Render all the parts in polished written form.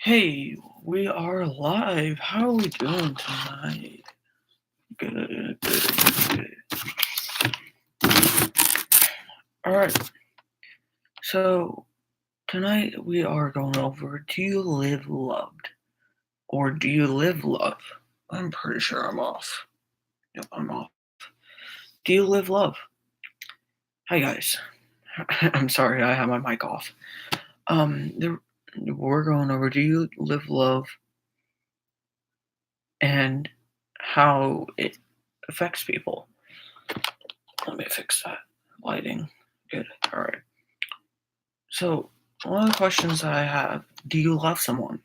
Hey, we are live. How are we doing tonight? Good, good, good. All right. So tonight we are going over: do you live loved or do you live love? I'm pretty sure I'm off. Yep, I'm off. Do you live love? Hi guys. I'm sorry, I have my mic off. We're going over: do you live love and how it affects people? Let me fix that lighting. Good. All right. So, one of the questions I have: do you love someone?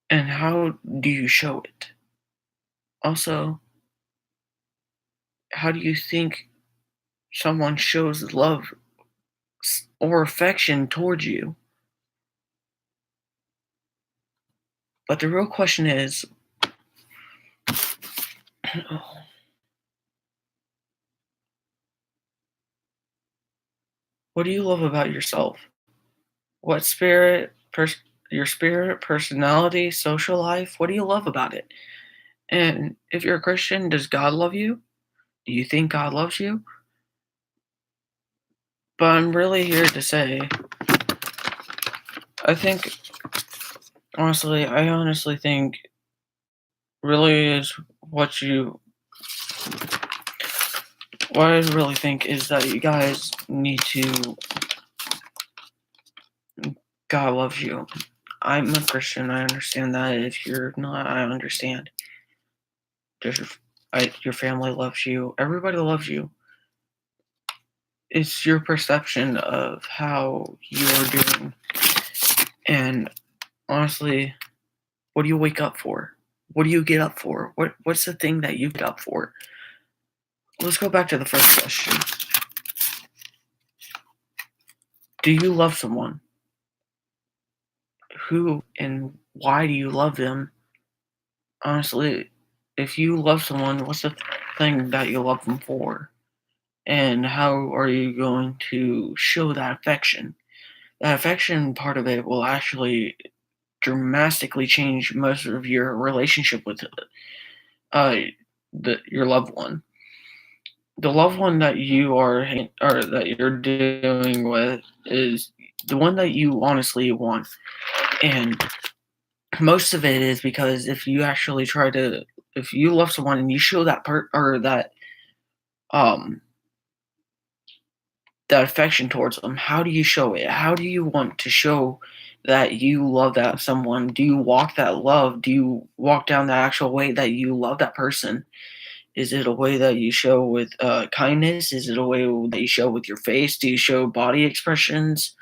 And how do you show it? Also, how do you think someone shows love or affection towards you? But the real question is, what do you love about yourself? What your spirit, personality, social life, what do you love about it? And if you're a Christian, does God love you? Do you think God loves you? But I'm really here to say, I think, I honestly think really is what you, what I really think is that you guys need to, God loves you. I'm a Christian, I understand that. If you're not, I understand. There's, your family loves you, everybody loves you. It's your perception of how you're doing. And honestly, what do you wake up for? What do you get up for? What's the thing that you get up for? Let's go back to the first question. Do you love someone? Who and why do you love them? Honestly, if you love someone, what's the thing that you love them for? And how are you going to show that affection? That affection part of it will actually dramatically change most of your relationship with uh your loved one. The loved one that you or that you're dealing with is the one that you honestly want. And most of it is because if you love someone and you show um that affection towards them, how do you show it? How do you want to show that you love that someone? Do you walk that love? Do you walk down the actual way that you love that person? Is it a way that you show with kindness? Is it a way that you show with your face? Do you show body expressions?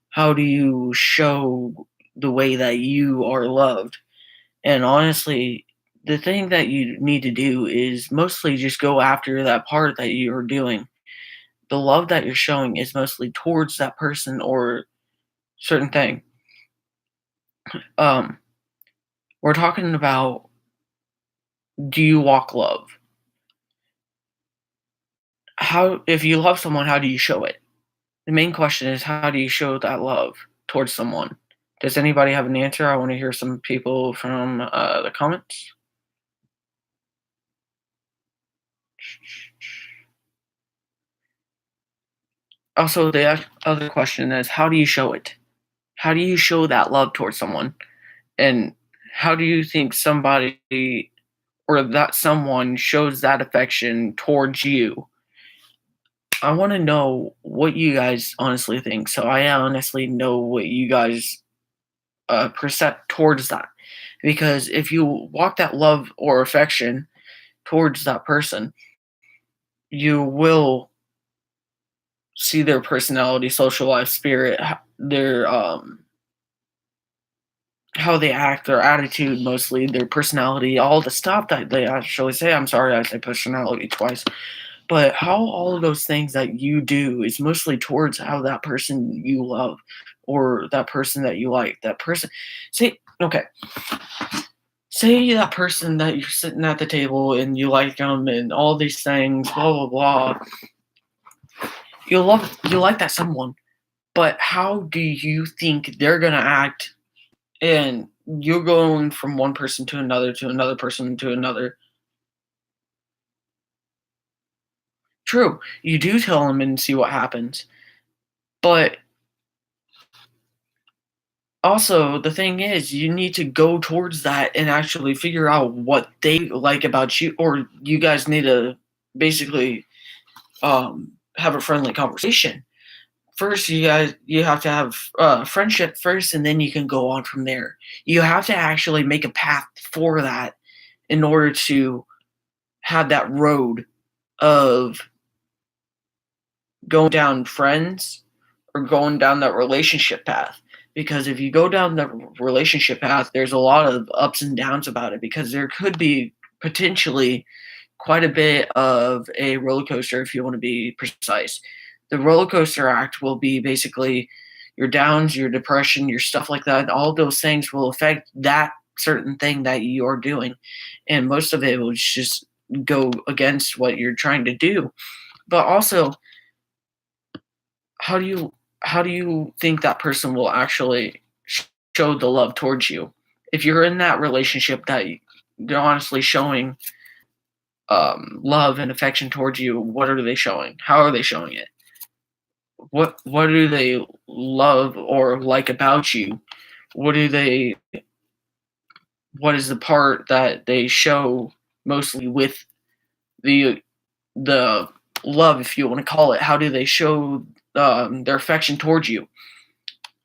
How do you show the way that you are loved? And honestly, the thing that you need to do is mostly just go after that part that you're doing. The love that you're showing is mostly towards that person or certain thing. Um, we're talking about, do you walk love? How, if you love someone, how do you show it? The main question is, how do you show that love towards someone? Does anybody have an answer? I want to hear some people from the comments. Also, the other question is, how do you show it? How do you show that love towards someone? And how do you think somebody or that someone shows that affection towards you? I want to know what you guys honestly think. So I honestly know what you guys percent towards that. Because if you walk that love or affection towards that person, you will see their personality, social life, spirit, their how they act, their attitude, mostly their personality, all the stuff that they actually say. I'm sorry, I say personality twice, but how all of those things that you do is mostly towards how that person you love or that person that you like. That person, say, okay, say that person that you're sitting at the table and you like them and all these things, blah blah blah. You like that someone, But how do you think they're going to act? And you're going from one person to another person to another. True, you do tell them and see what happens. But also, the thing is, you need to go towards that and actually figure out what they like about you, or you guys need to basically have a friendly conversation. First, you have to have friendship first, and then you can go on from there. You have to actually make a path for that in order to have that road of going down friends or going down that relationship path. Because if you go down the relationship path, there's a lot of ups and downs about it, because there could be potentially quite a bit of a roller coaster, if you want to be precise. The roller coaster act will be basically your downs, your depression, your stuff like that. All of those things will affect that certain thing that you're doing. And most of it will just go against what you're trying to do. But also, how do you how do you think that person will actually show the love towards you? If you're in that relationship that they're honestly showing love and affection towards you, what are they showing? How are they showing it? What do they love or like about you? What do they what is the part that they show mostly with the the love, if you want to call it? How do they show their affection towards you?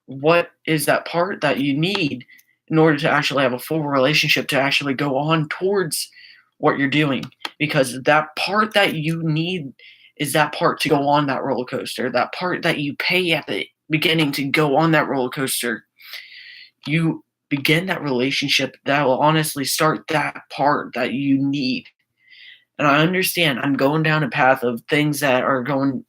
What is that part that you need in order to actually have a full relationship to actually go on towards what you're doing? Because that part that you need is that part to go on that roller coaster, that part that you pay at the beginning to go on that roller coaster. You begin that relationship that will honestly start that part that you need. And I understand I'm going down a path of things that are going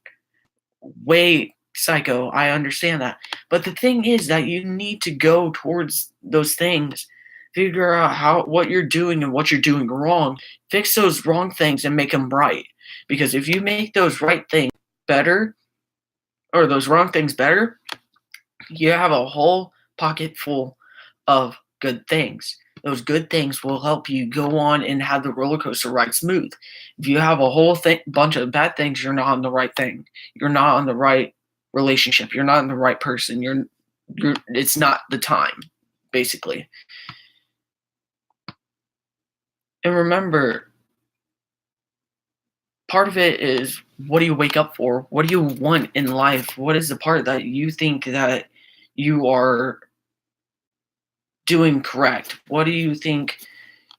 way psycho. I understand that. But the thing is that you need to go towards those things, figure out what you're doing and what you're doing wrong, fix those wrong things and make them right. Because if you make those right things better, or those wrong things better, you have a whole pocket full of good things. Those good things will help you go on and have the roller coaster ride smooth. If you have a whole bunch of bad things, you're not on the right thing. You're not on the right relationship. You're not in the right person. It's not the time, basically. And remember, part of it is, what do you wake up for? What do you want in life? What is the part that you think that you are doing correct? What do you think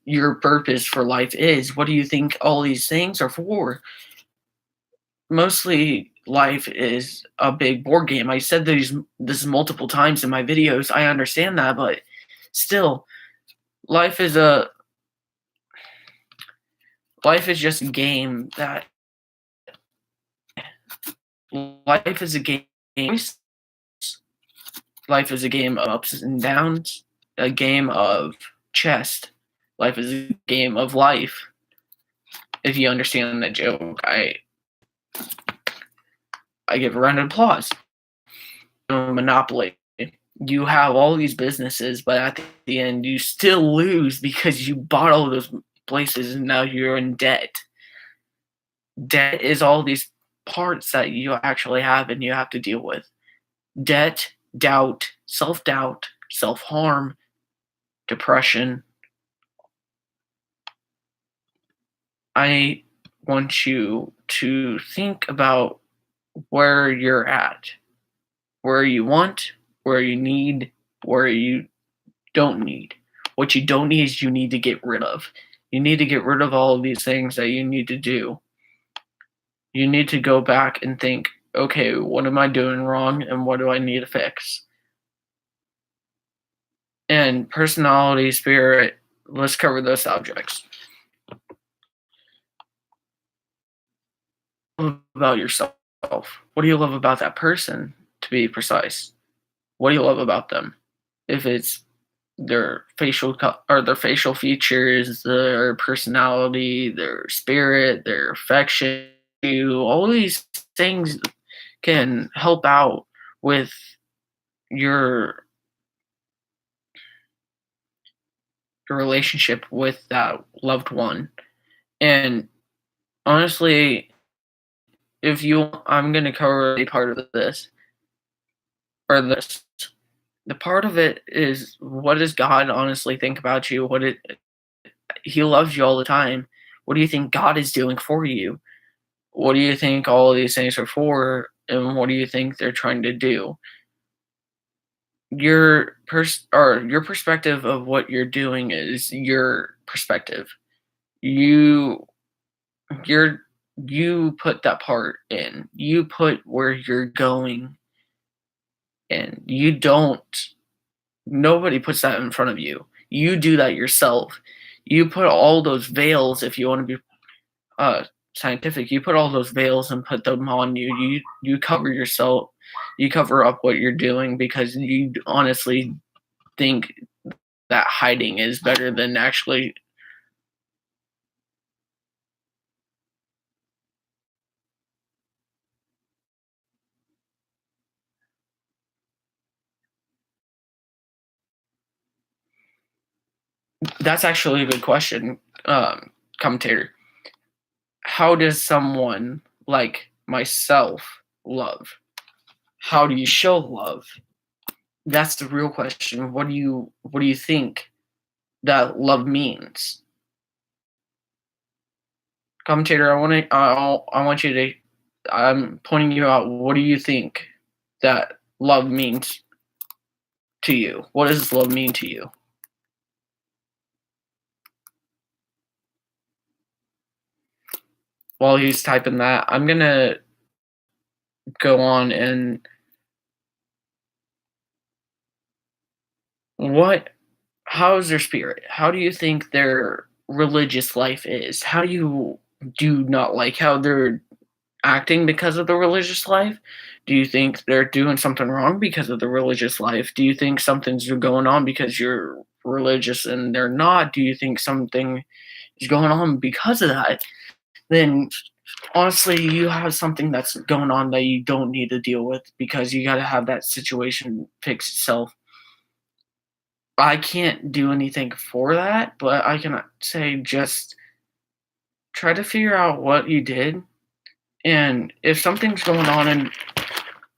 your purpose for life is? What do you think all these things are for? Mostly, life is a big board game. I said this multiple times in my videos. I understand that, but still, life is a life is just a game that life is a game. Life is a game of ups and downs, a game of chess. Life is a game of life. If you understand that joke, I give a round of applause. Monopoly. You have all these businesses, but at the end, you still lose because you bought all those places and now you're in debt. Debt is all these parts that you actually have and you have to deal with. Debt, doubt, self harm, depression. I want you to think about where you're at, where you want, where you need, where you don't need. What you don't need is you need to get rid of. You need to get rid of all of these things that you need to do. You need to go back and think, okay, what am I doing wrong and what do I need to fix? And personality, spirit, let's cover those subjects. About yourself. What do you love about that person, to be precise? What do you love about them? If it's their their facial features, their personality, their spirit, their affection, all these things can help out with your your relationship with that loved one. And honestly, if you I'm gonna cover a part of this or this. The part of it is, what does God honestly think about you? What it He loves you all the time. What do you think God is doing for you? What do you think all of these things are for? And what do you think they're trying to do? Your perspective of what you're doing is your perspective. You you're you put that part in. You put where you're going in. You don't Nobody puts that in front of you. You do that yourself. You put all those veils, if you want to be uh, scientific, you put all those veils and put them on you. You cover yourself. You cover up what you're doing because you honestly think that hiding is better than actually. That's actually a good question, commentator. How does someone like myself love? How do you show love? That's the real question. What do you think that love means? Commentator, I want you to I'm pointing you out. What do you think that love means to you? What does love mean to you? While he's typing that, I'm gonna go on and what how is their spirit? How do you think their religious life is? How do you not like how they're acting because of the religious life? Do you think they're doing something wrong because of the religious life? Do you think something's going on because you're religious and they're not? Do you think something is going on because of that? Then honestly, you have something that's going on that you don't need to deal with because you got to have that situation fix itself. I can't do anything for that, but I can say just try to figure out what you did. And if something's going on and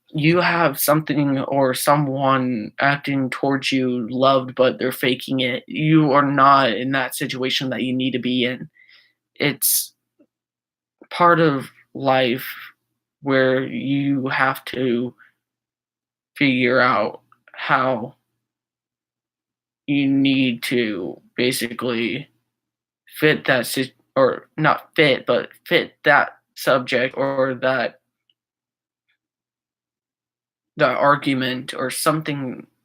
you have something or someone acting towards you loved, but they're faking it, you are not in that situation that you need to be in. It's part of life where you have to figure out how you need to basically fit that or not fit, but fit that subject or that argument or something